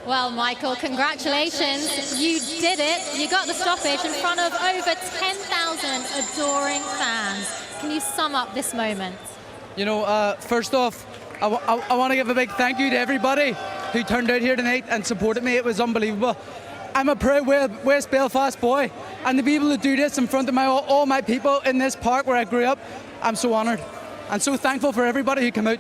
Well, Michael, congratulations. You did it. You got the stoppage in front of over 10,000 adoring fans. Can you sum up this moment? You know, first off, I want to give a big thank you to everybody who turned out here tonight and supported me. It was unbelievable. I'm a proud West Belfast boy, and to be able to do this in front of all my people in this park where I grew up, I'm so honoured and so thankful for everybody who came out.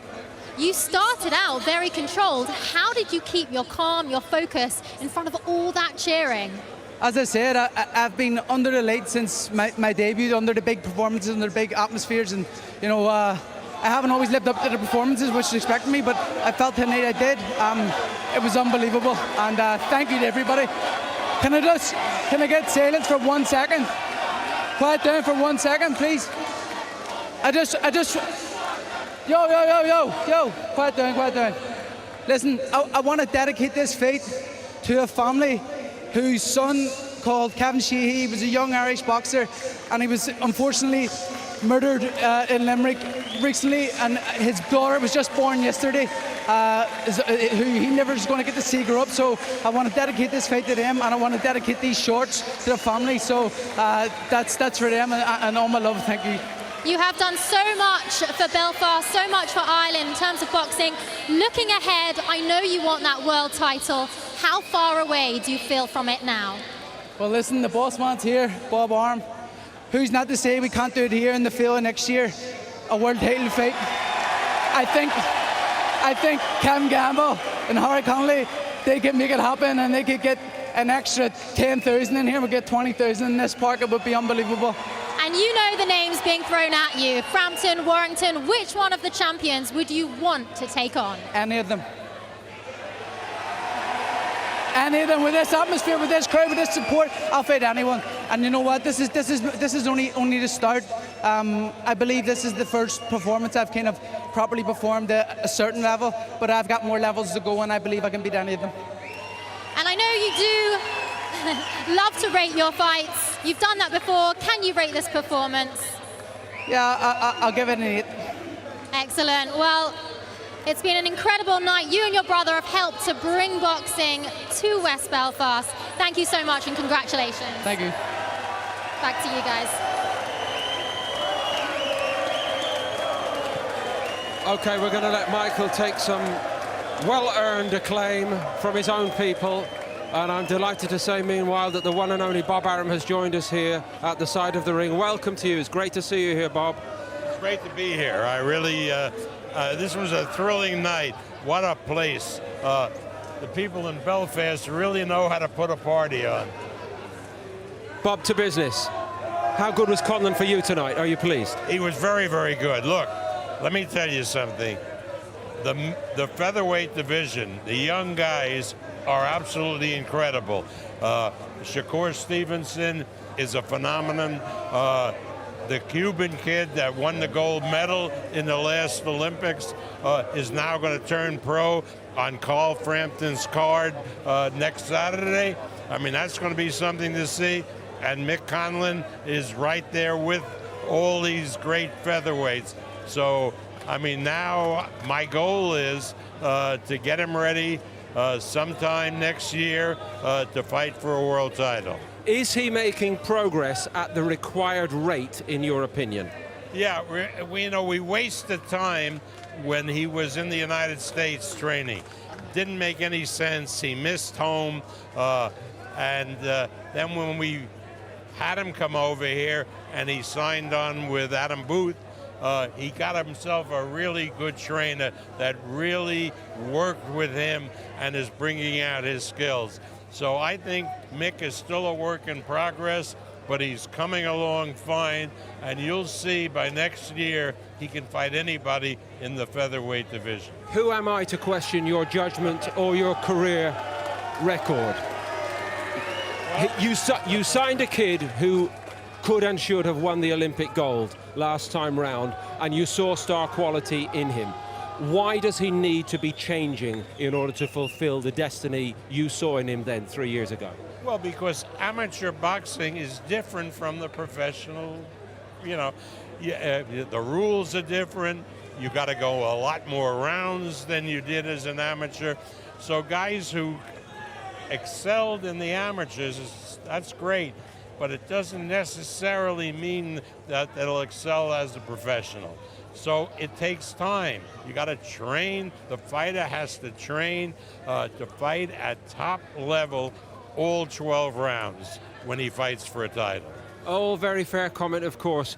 You started out very controlled. How did you keep your calm, your focus in front of all that cheering? As I said, I've been under the lights since my debut, under the big performances, under the big atmospheres, and you know, I haven't always lived up to the performances which is expected me, but I felt tonight I did. It was unbelievable, and thank you to everybody. Can I get silence for 1 second? Quiet down for 1 second, please. Yo, quiet down. Listen, I want to dedicate this fight to a family whose son, called Kevin Sheehy, was a young Irish boxer, and he was unfortunately murdered in Limerick recently, and his daughter was just born yesterday, who he never is going to get to see grow up. So I want to dedicate this fight to them, and I want to dedicate these shorts to the family. So that's for them, and all my love. Thank you. You have done so much for Belfast, so much for Ireland in terms of boxing. Looking ahead, I know you want that world title. How far away do you feel from it now? Well, listen, the boss man's here, Bob Arm. Who's not to say we can't do it here in the field next year? A world title fight. I think Cam Gamble and Michael Conlan, they can make it happen, and they could get an extra 10,000 in here. We'll get 20,000 in this park. It would be unbelievable. And you know the names being thrown at you. Frampton, Warrington, which one of the champions would you want to take on? Any of them. Any of them. With this atmosphere, with this crowd, with this support, I'll fight anyone. And you know what? This is only the start. I believe this is the first performance I've kind of properly performed at a certain level, but I've got more levels to go, and I believe I can beat any of them. And I know you do love to rate your fights. You've done that before. Can you rate this performance? Yeah, I'll give it an 8. Excellent. Well, it's been an incredible night. You and your brother have helped to bring boxing to West Belfast. Thank you so much, and congratulations. Thank you. Back to you guys. Okay, we're going to let Michael take some well-earned acclaim from his own people. And I'm delighted to say, meanwhile, that the one and only Bob Arum has joined us here at the side of the ring. Welcome to you. It's great to see you here, Bob. It's great to be here. I really, this was a thrilling night. What a place. The people in Belfast really know how to put a party on. Bob, to business. How good was Conlan for you tonight? Are you pleased? He was very, very good. Look, let me tell you something. The featherweight division, the young guys are absolutely incredible. Shakur Stevenson is a phenomenon. The Cuban kid that won the gold medal in the last Olympics is now going to turn pro on Carl Frampton's card next Saturday. I mean, that's going to be something to see. And Mick Conlan is right there with all these great featherweights. So, I mean, now my goal is to get him ready sometime next year to fight for a world title. Is he making progress at the required rate, in your opinion? Yeah, we wasted time when he was in the United States training. Didn't make any sense. He missed home. And then when we had him come over here and he signed on with Adam Booth, he got himself a really good trainer that really worked with him and is bringing out his skills. So I think Mick is still a work in progress, but he's coming along fine, and you'll see by next year he can fight anybody in the featherweight division. Who am I to question your judgment or your career record? You signed a kid who could and should have won the Olympic gold last time round, and you saw star quality in him. Why does he need to be changing in order to fulfill the destiny you saw in him then 3 years ago? Well, because amateur boxing is different from the professional. You know, the rules are different. You got to go a lot more rounds than you did as an amateur. So guys who excelled in the amateurs, that's great, but it doesn't necessarily mean that they'll excel as a professional. So it takes time. You got to train. The fighter has to train to fight at top level all 12 rounds when he fights for a title. Oh, very fair comment, of course.